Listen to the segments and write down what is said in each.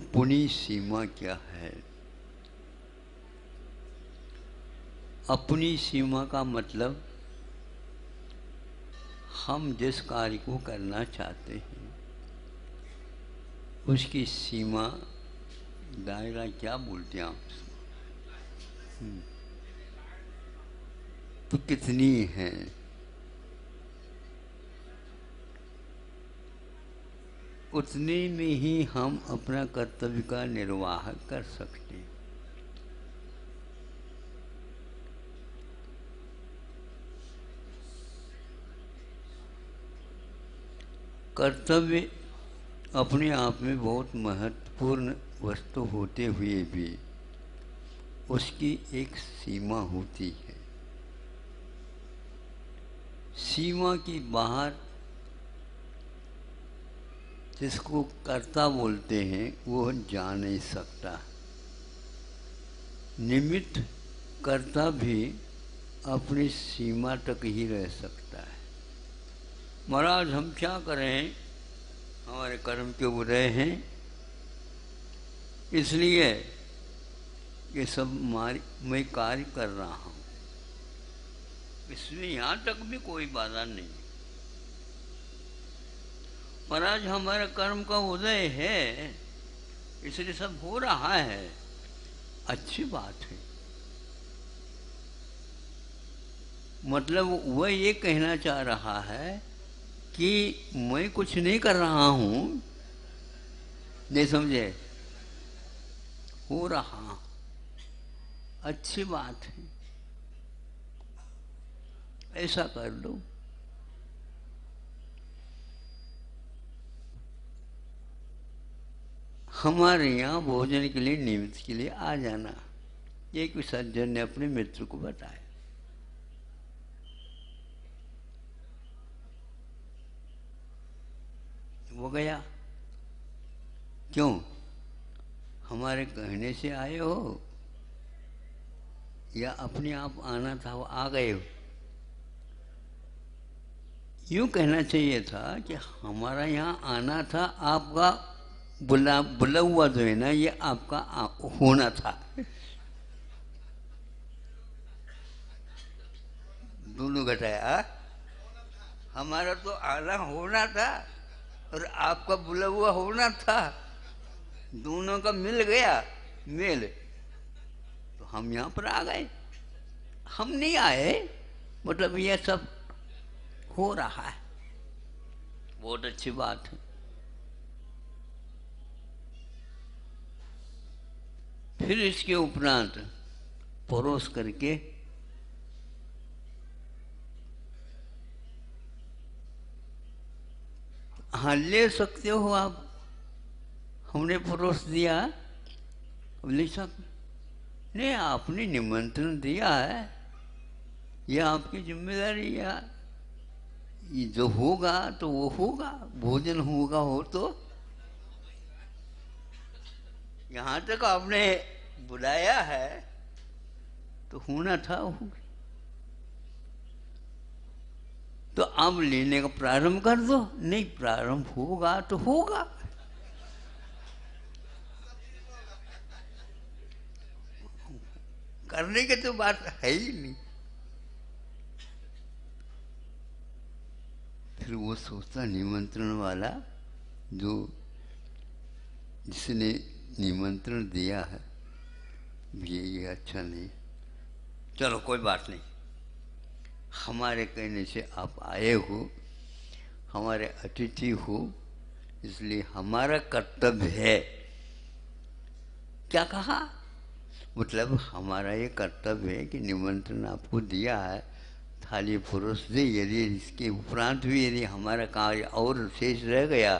अपनी सीमा क्या है? अपनी सीमा का मतलब हम जिस कार्य को करना चाहते हैं उसकी सीमा, दायरा क्या बोलते हैं आप? तो कितनी है? उतने में ही हम अपना कर्तव्य का निर्वाह कर सकते हैं। कर्तव्य अपने आप में बहुत महत्वपूर्ण वस्तु होते हुए भी उसकी एक सीमा होती है। सीमा की बाहर जिसको कर्ता बोलते हैं वो जा नहीं सकता। निमित्त कर्ता भी अपनी सीमा तक ही रह सकता है। महाराज हम क्या करें, हमारे कर्म के उदय हैं, इसलिए ये सब मैं कार्य कर रहा हूँ, इसमें यहाँ तक भी कोई बाधा नहीं। महाराज हमारे कर्म का उदय है इसलिए सब हो रहा है, अच्छी बात है। मतलब वह ये कहना चाह रहा है कि मैं कुछ नहीं कर रहा हूँ, नहीं समझे, हो रहा, अच्छी बात है, ऐसा कर लो। हमारे यहाँ भोजन के लिए निमित्त के लिए आ जाना, एक सज्जन ने अपने मित्र को बताया। वो गया। क्यों? हमारे कहने से आए हो या अपने आप आना था, वो आ गए हो? यूँ कहना चाहिए था कि हमारा यहाँ आना था, आपका बुला हुआ जो है ना, ये आपका होना था। दोनों घटाया, हमारा तो आना होना था और आपका बुला हुआ होना था, दोनों का मिल गया मेल, तो हम यहाँ पर आ गए। हम नहीं आए, मतलब ये सब हो रहा है, बहुत अच्छी बात है। फिर इसके उपरांत परोस करके हाँ ले सकते हो आप, हमने परोस दिया, ले सकते नहीं, आपने निमंत्रण दिया है, यह आपकी जिम्मेदारी है। ये जो होगा तो वो होगा, भोजन होगा हो तो यहाँ तक आपने बुलाया है तो होना था, होगा। तो अब लेने का प्रारंभ कर दो, नहीं प्रारंभ होगा तो होगा। करने की तो बात है ही नहीं। फिर वो सोचता निमंत्रण वाला, जो जिसने निमंत्रण दिया है, ये अच्छा नहीं, चलो कोई बात नहीं, हमारे कहने से आप आए हो, हमारे अतिथि हो, इसलिए हमारा कर्तव्य है। क्या कहा? मतलब हमारा ये कर्तव्य है कि निमंत्रण आपको दिया है, थाली परोस दे, यदि इसके उपरांत भी यदि हमारा कार्य और शेष रह गया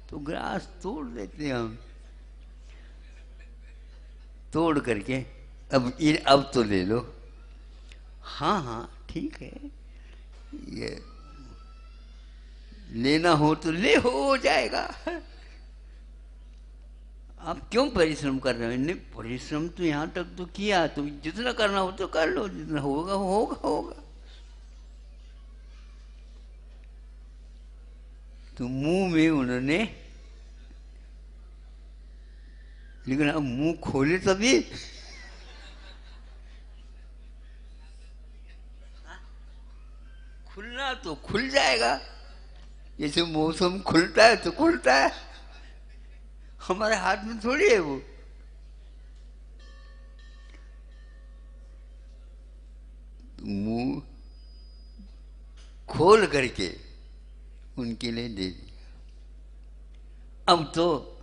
तो ग्रास तोड़ देते हम, तोड़ करके अब तो ले लो। हाँ हाँ ठीक है, ये लेना हो तो ले, हो जाएगा। आप क्यों परिश्रम कर रहे हो? नहीं, परिश्रम तो यहाँ तक तो किया, तो जितना करना हो तो कर लो, जितना होगा होगा होगा। तो मुंह में उन्होंने लेकिन अब मुंह खोले तभी। खुलना तो खुल जाएगा, जैसे मौसम खुलता है तो खुलता है, हमारे हाथ में थोड़ी है वो। मुंह खोल करके उनके लिए दे दिया। अब तो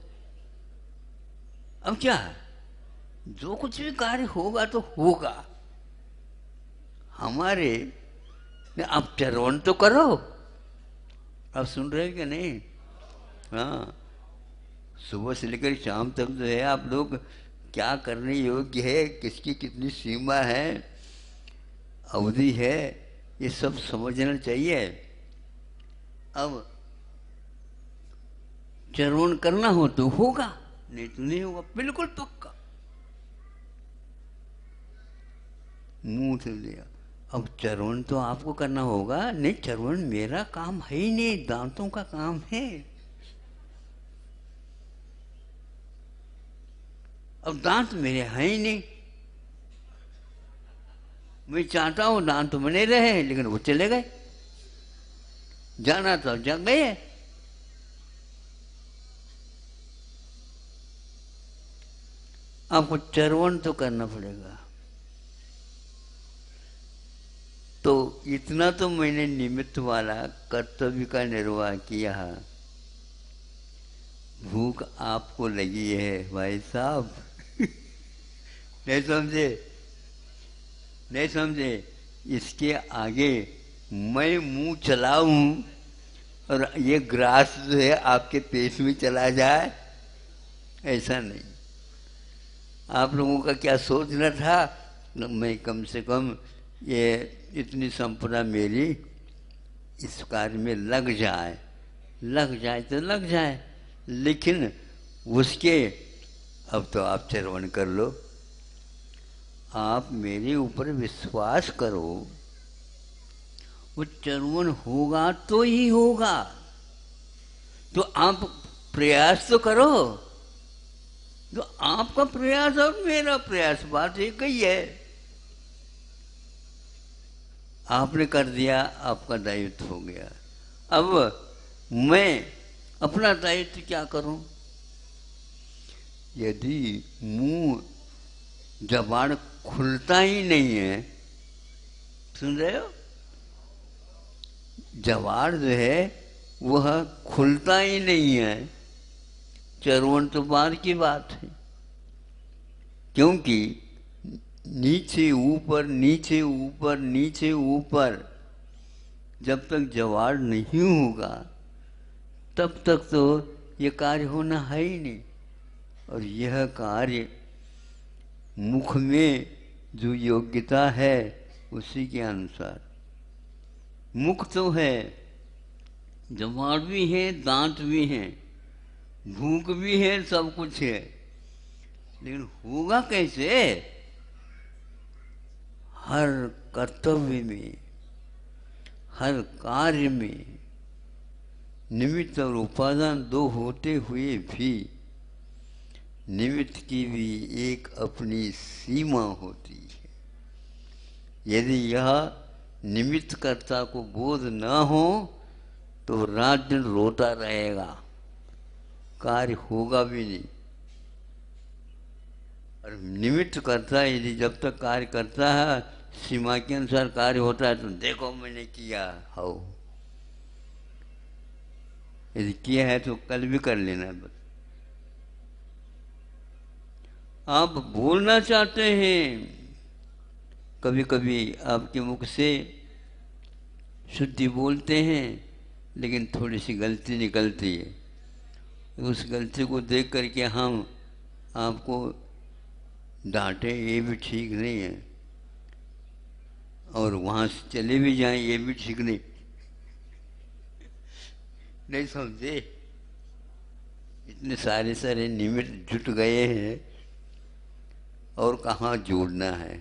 अब क्या है, जो कुछ भी कार्य होगा तो होगा हमारे। आप चरवण तो करो। आप सुन रहे हैं कि नहीं? हाँ, सुबह से लेकर शाम तक जो है आप लोग क्या करने योग्य है, किसकी कितनी सीमा है, अवधि है, ये सब समझना चाहिए। अब चरवण करना हो तो होगा, नहीं तो नहीं होगा, बिल्कुल पक्का। मुंह से लिया। अब चरवण तो आपको करना होगा। नहीं, चरवण मेरा काम है ही नहीं, दांतों का काम है। अब दांत मेरे हैं ही नहीं। मैं चाहता हूं दांत तो बने रहे, लेकिन वो चले गए। जाना तो जा गए। आपको चरवण तो करना पड़ेगा। तो इतना तो मैंने निमित्त वाला कर्तव्य का निर्वाह किया। भूख आपको लगी है भाई साहब। नहीं समझे? नहीं समझे? इसके आगे मैं मुंह चलाऊं और ये ग्रास जो है आपके पेट में चला जाए, ऐसा नहीं। आप लोगों का क्या सोचना था? मैं कम से कम ये इतनी संपदा मेरी इस कार्य में लग जाए, लग जाए तो लग जाए, लेकिन उसके अब तो आप चरवण कर लो। आप मेरे ऊपर विश्वास करो, वो चरवण होगा तो ही होगा। तो आप प्रयास तो करो। तो आपका प्रयास और मेरा प्रयास बात एक ही है। आपने कर दिया, आपका दायित्व हो गया। अब मैं अपना दायित्व क्या करूं? यदि मुंह जबान खुलता ही नहीं है, सुन रहे हो? जबान जो है वह खुलता ही नहीं है, चरवण तो बाद की बात है। क्योंकि नीचे ऊपर नीचे ऊपर नीचे ऊपर जब तक जवाड़ नहीं होगा तब तक तो ये कार्य होना है ही नहीं। और यह कार्य मुख में जो योग्यता है उसी के अनुसार। मुख तो है, जवाड़ भी है, दांत भी हैं, भूख भी है, सब कुछ है, लेकिन होगा कैसे? हर कर्तव्य में, हर कार्य में निमित्त और उपादान दो होते हुए भी निमित्त की भी एक अपनी सीमा होती है। यदि यह निमित्त कर्ता को बोध न हो तो रात दिन रोता रहेगा, कार्य होगा भी नहीं। और निमित्त करता है, यदि जब तक कार्य करता है सीमा के अनुसार कार्य होता है तो देखो मैंने किया हो। यदि किया है तो कल भी कर लेना। बस आप बोलना चाहते हैं, कभी कभी आपके मुख से शुद्धि बोलते हैं, लेकिन थोड़ी सी गलती निकलती है। उस गलती को देख करके हम आपको डांटे, ये भी ठीक नहीं है, और वहाँ से चले भी जाएं, ये भी ठीक नहीं। नहीं समझे? इतने सारे सारे निमित्त जुट गए हैं और कहाँ जोड़ना है।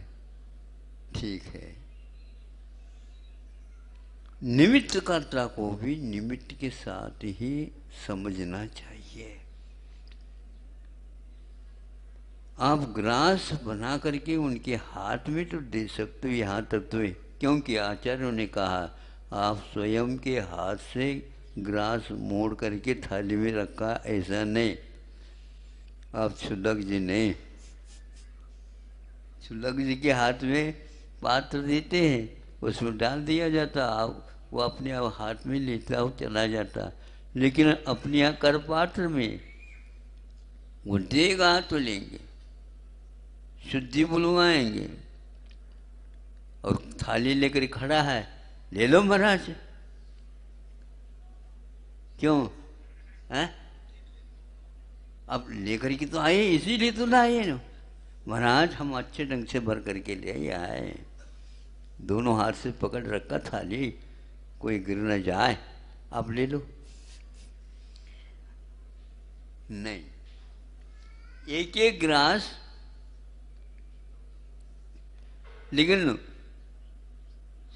ठीक है, निमित्त कर्ता को भी निमित्त के साथ ही समझना चाहिए। आप ग्रास बना करके उनके हाथ में तो दे सकते हो, यहाँ तक तो है, क्योंकि आचार्यों ने कहा आप स्वयं के हाथ से ग्रास मोड़ करके थाली में रखा, ऐसा नहीं। आप क्षुल्लक जी नहीं, क्षुल्लक जी के हाथ में पात्र देते हैं, उसमें डाल दिया जाता, आप वो अपने आप हाथ में लेता हो चला जाता। लेकिन अपने यहाँ कर पात्र में वो देगा तो लेंगे, शुद्धि बुलवाएंगे, और थाली लेकर खड़ा है, ले लो महाराज, क्यों है? अब लेकर के तो आए, इसीलिए तो लाए ना महाराज, हम अच्छे ढंग से भर करके ले आए, दोनों हाथ से पकड़ रखा थाली, कोई गिर न जाए, आप ले लो। नहीं, एक एक ग्रास, लेकिन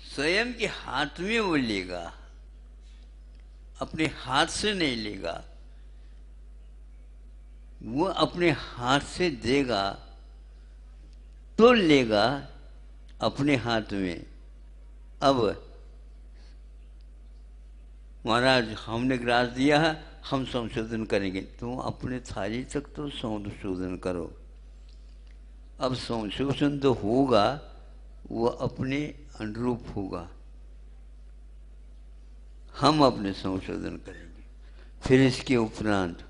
स्वयं के हाथ में वो लेगा, अपने हाथ से नहीं लेगा, वो अपने हाथ से देगा तो लेगा अपने हाथ में। अब महाराज हमने ग्रास दिया है, हम संशोधन करेंगे, तुम अपने थाली तक तो संशोधन करो। अब संशोधन तो होगा, वो अपने अनुरूप होगा, हम अपने संशोधन करेंगे। फिर इसके उपरांत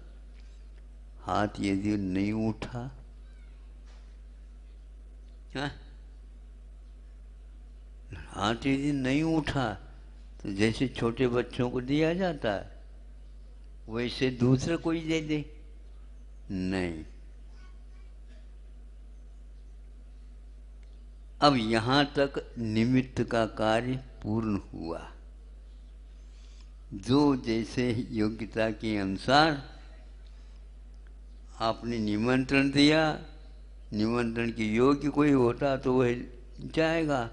हाथ यदि नहीं उठा, हाँ? हाथ यदि नहीं उठा तो जैसे छोटे बच्चों को दिया जाता है वैसे दूसरा कोई दे दे, नहीं। अब यहाँ तक निमित्त का कार्य पूर्ण हुआ। जो जैसे योग्यता के अनुसार आपने निमंत्रण दिया, निमंत्रण के योग्य कोई होता तो वह जाएगा,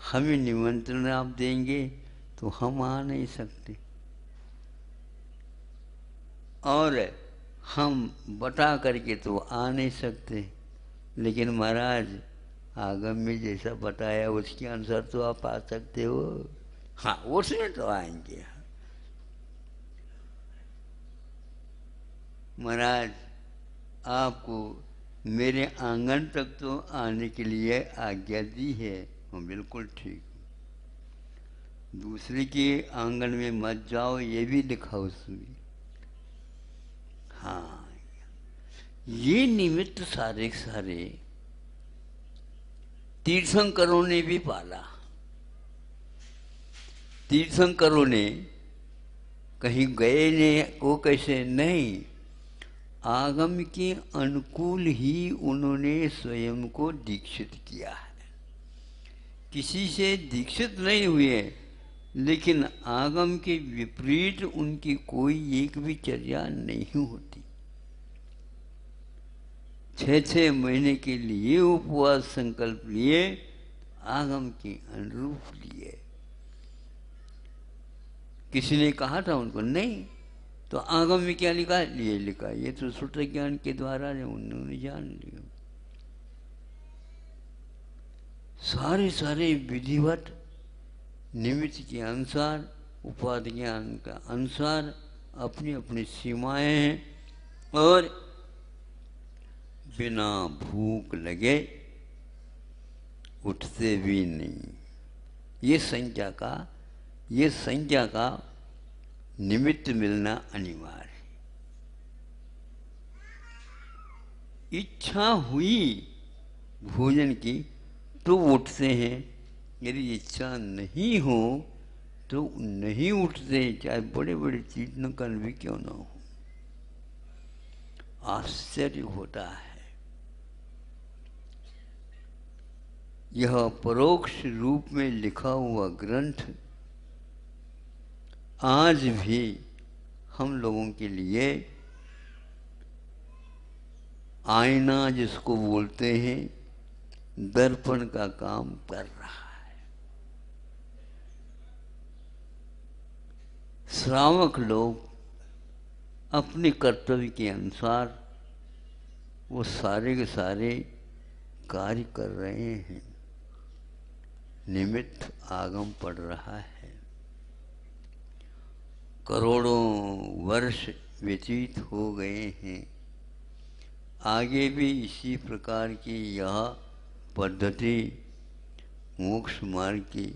हमें निमंत्रण आप देंगे तो हम आ नहीं सकते, और हम बता करके तो आ नहीं सकते। लेकिन महाराज आगम में जैसा बताया उसके अनुसार तो आप आ सकते हो, हाँ उसमें तो आएंगे। महाराज आपको मेरे आंगन तक तो आने के लिए आज्ञा दी है, हाँ बिल्कुल ठीक। दूसरे के आंगन में मत जाओ, ये भी लिखा उसमें। हाँ, ये निमित्त सारे सारे तीर्थंकरों ने भी पाला। तीर्थंकरों ने कहीं गए ने को कैसे नहीं, आगम के अनुकूल ही उन्होंने स्वयं को दीक्षित किया है। किसी से दीक्षित नहीं हुए, लेकिन आगम के विपरीत उनकी कोई एक भी चर्या नहीं होती। 6-6 महीने के लिए उपवास संकल्प लिए, आगम के अनुरूप लिए। किसी ने कहा था उनको नहीं, तो आगम में क्या लिखा है? ये लिखा, ये तो सूत्र ज्ञान के द्वारा उन्होंने जान लिया। सारे सारे विधिवत निमित्त के अनुसार, उपाधि ज्ञान का अनुसार अपनी अपनी सीमाएं हैं, और बिना भूख लगे उठते भी नहीं। ये संज्ञा का निमित्त मिलना अनिवार्य है। इच्छा हुई भोजन की तो उठते हैं, यदि इच्छा नहीं हो तो नहीं उठते, चाहे बड़े बड़े तीर्थंकर भी क्यों ना हो। आश्चर्य होता है। यह परोक्ष रूप में लिखा हुआ ग्रंथ आज भी हम लोगों के लिए आईना जिसको बोलते हैं, दर्पण का काम कर रहा है। श्रावक लोग अपने कर्तव्य के अनुसार वो सारे के सारे कार्य कर रहे हैं, निमित्त आगम पड़ रहा है। करोड़ों वर्ष व्यतीत हो गए हैं, आगे भी इसी प्रकार की यह पद्धति मोक्ष मार्ग की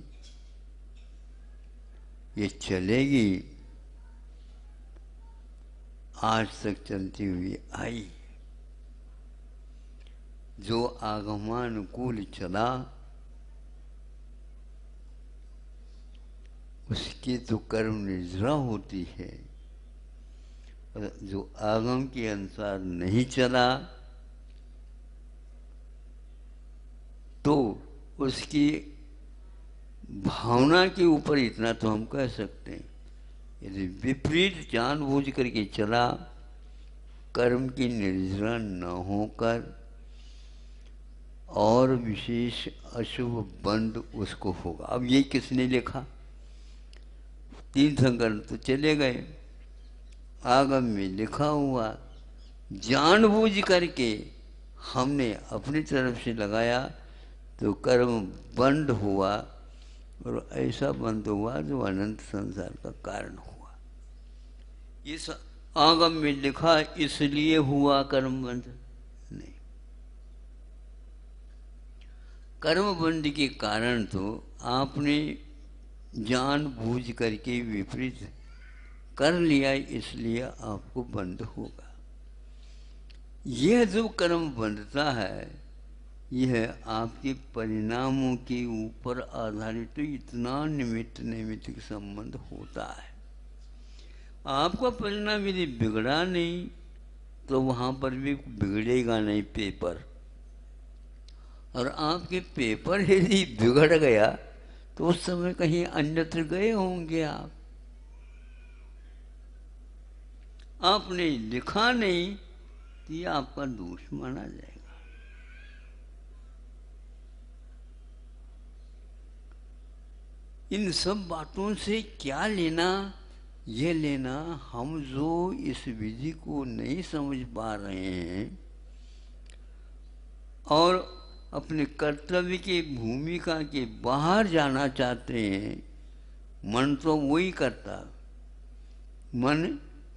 ये चलेगी, आज तक चलती हुई आई। जो आगमानुकूल चला उसकी तो कर्म निद्रा होती है, और जो आगम के अनुसार नहीं चला तो उसकी भावना के ऊपर इतना तो हम कह सकते हैं, यदि विपरीत जानबूझ करके चला, कर्म की निर्जरा न होकर और विशेष अशुभ बंध उसको होगा। अब ये किसने लिखा? तीन संकल्प तो चले गए, आगम में लिखा हुआ, जानबूझ करके हमने अपनी तरफ से लगाया तो कर्म बंद हुआ, और ऐसा बंद हुआ जो अनंत संसार का कारण हुआ। इस आगम में लिखा इसलिए हुआ कर्म बंद नहीं, कर्म बंद के कारण तो आपने जानबूझ करके विपरीत कर लिया, इसलिए आपको बंद होगा। यह जो कर्म बंधता है यह आपके परिणामों के ऊपर आधारित, तो इतना निमित्त नैमित्तिक संबंध होता है। आपका परिणाम यदि बिगड़ा नहीं तो वहाँ पर भी बिगड़ेगा नहीं पेपर, और आपके पेपर यदि बिगड़ गया तो उस समय कहीं अन्यत्र गए होंगे आप। आपने लिखा नहीं तो ये आपका दोष माना जाएगा। इन सब बातों से क्या लेना? ये लेना हम जो इस विधि को नहीं समझ पा रहे हैं और अपने कर्तव्य की भूमिका के बाहर जाना चाहते हैं, मन तो वही करता, मन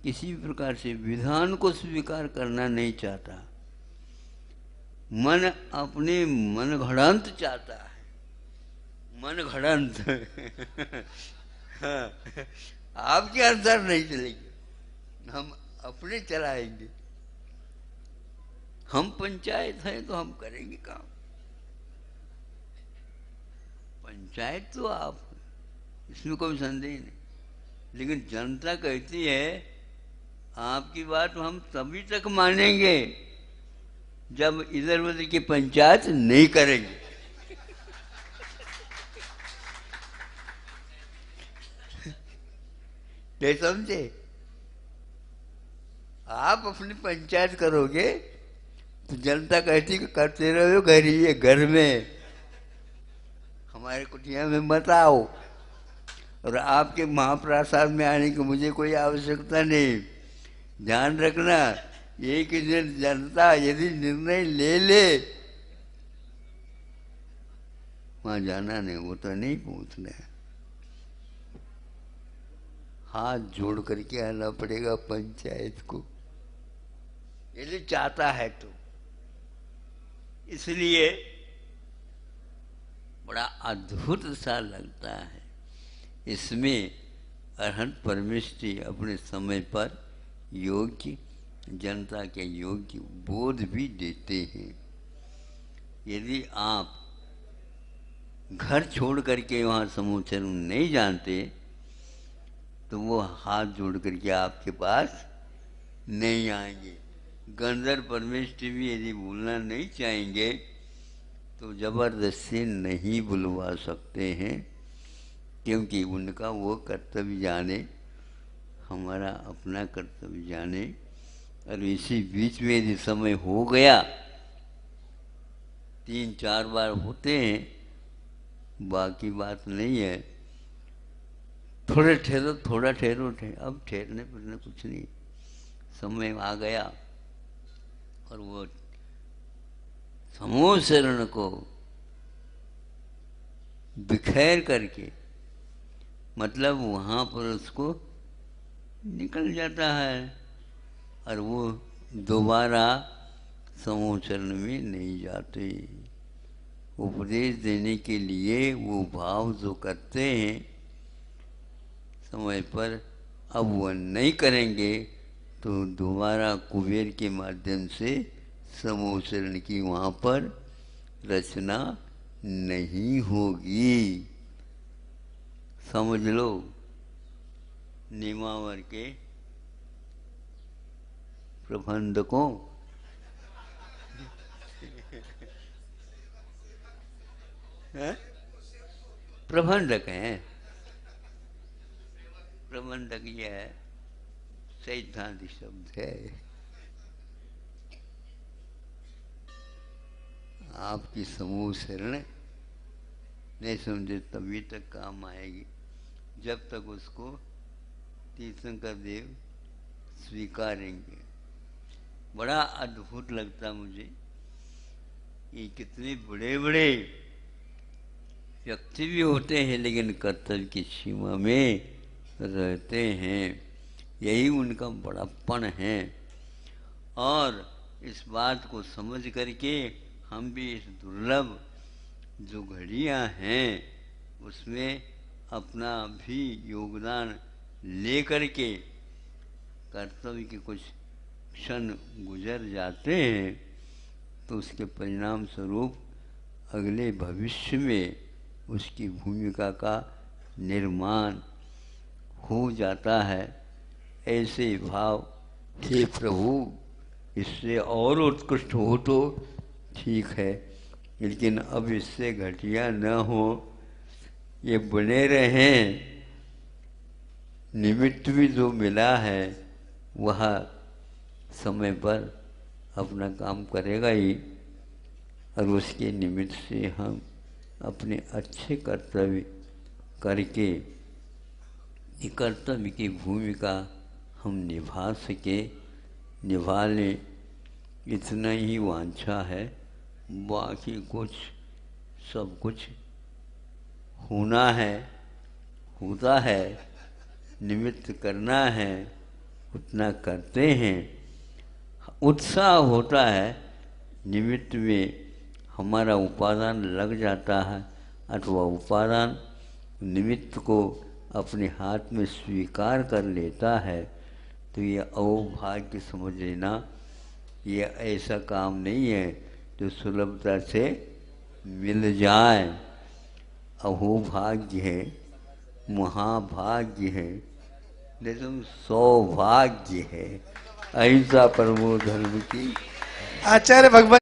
किसी प्रकार से विधान को स्वीकार करना नहीं चाहता, मन अपने मन घड़ंत चाहता है, मन घड़ंत हाँ, आपके अनुसार नहीं चलेंगे, हम अपने चलाएंगे। हम पंचायत हैं तो हम करेंगे काम। पंचायत तो आप, इसमें कोई संदेह नहीं, लेकिन जनता कहती है आपकी बात हम तभी तक मानेंगे जब इधर उधर की पंचायत नहीं करेंगे। नहीं समझे? आप अपनी पंचायत करोगे तो जनता कहती कि करते रहो घर ही, घर में, हमारे कुटिया में मत आओ, और आपके महाप्रसाद में आने की मुझे कोई आवश्यकता नहीं। ध्यान रखना, एक दिन जनता यदि निर्णय ले ले, वहां जाना नहीं, वो तो नहीं पहुंचना है, हाथ जोड़ करके आना पड़ेगा पंचायत को, यदि चाहता है तो। इसलिए बड़ा अद्भुत सा लगता है। इसमें अरहंत परमेश्वरी अपने समय पर योग्य जनता के योग्य बोध भी देते हैं। यदि आप घर छोड़ करके वहाँ समूचरण नहीं जानते तो वो हाथ जोड़ करके आपके पास नहीं आएंगे। गंधर्व परमेश्वरी भी यदि बोलना नहीं चाहेंगे तो जबरदस्ती नहीं बुलवा सकते हैं, क्योंकि उनका वो कर्तव्य जाने, हमारा अपना कर्तव्य जाने। और इसी बीच में यदि समय हो गया, 3-4 बार होते हैं, बाकी बात नहीं है, थोड़े ठहरो, थोड़ा ठहरो, अब ठहरने पर कुछ नहीं, समय आ गया और वो समूह शरण को बिखेर करके मतलब वहाँ पर उसको निकल जाता है और वो दोबारा समूह चरण में नहीं जाते। उपदेश देने के लिए वो भाव जो करते हैं समय पर, अब वह नहीं करेंगे तो दोबारा कुबेर के माध्यम से समूह चरण की वहाँ पर रचना नहीं होगी। समझ लो, निमावर के प्रबंधकों प्रबंधक हैं, प्रबंधक ये है सैद्धांतिक शब्द है। आपकी समूह शरण नहीं समझे तभी तक काम आएगी जब तक उसको तीर्थंकर देव स्वीकारेंगे। बड़ा अद्भुत लगता मुझे, ये कितने बड़े बड़े व्यक्ति भी होते हैं लेकिन कर्तव्य की सीमा में रहते हैं, यही उनका बड़प्पन है। और इस बात को समझ करके हम भी इस दुर्लभ जो घड़ियाँ हैं उसमें अपना भी योगदान ले करके कर्तव्य के कुछ क्षण गुजर जाते हैं तो उसके परिणाम स्वरूप अगले भविष्य में उसकी भूमिका का निर्माण हो जाता है। ऐसे भाव हे प्रभु, इससे और उत्कृष्ट हो तो ठीक है, लेकिन अब इससे घटिया न हो, ये बने रहें। निमित्त भी जो मिला है वह समय पर अपना काम करेगा ही और उसके निमित्त से हम अपने अच्छे कर्तव्य करके कर्तव्य की भूमिका हम निभा सके, निभा लें, इतना ही वांछा है। बाकी कुछ सब कुछ होना है, होता है, निमित्त करना है, उतना करते हैं। उत्साह होता है, निमित्त में हमारा उपादान लग जाता है अथवा उपादान निमित्त को अपने हाथ में स्वीकार कर लेता है, तो ये अहोभाग्य समझ लेना। ये ऐसा काम नहीं है जो सुलभता से मिल जाए। अहोभाग्य है, महाभाग्य है, लेकिन सौभाग्य है। अहिंसा परमो धर्म की। आचार्य भगवान